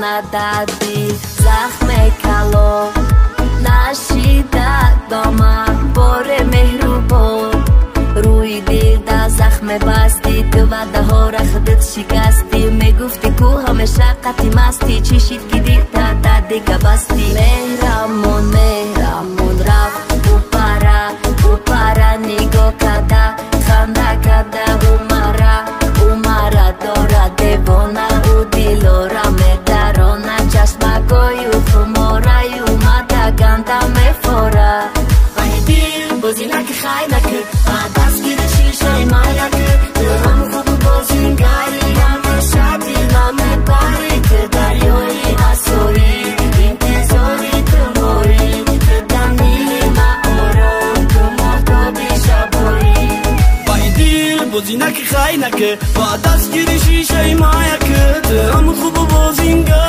ندادی زخم کلو نشیده داما بار مهربان روی دیده زخم بستی تو وعده ها را خودت شکستی میگفتی کو همیشه قطی مستی چی شید که دیده دیگه بستی مهرمون رفت او پره نگاه کده خنده کده اومره داره دیوانه او دیلو را میدرانه چشمگای او خماره اومده گنده میفوره وای دیل بازی نکه خی نکه دستگیر شیشه مایکه درام خوب بازینگری همیشه دیلم میبری که دریایی حسوری انتظاری تو موری بدنی معورم تو محتابی شبوری وای دیل بازی نکه خی نکه دستگیر شیشه مایکه درام خوب بازینگری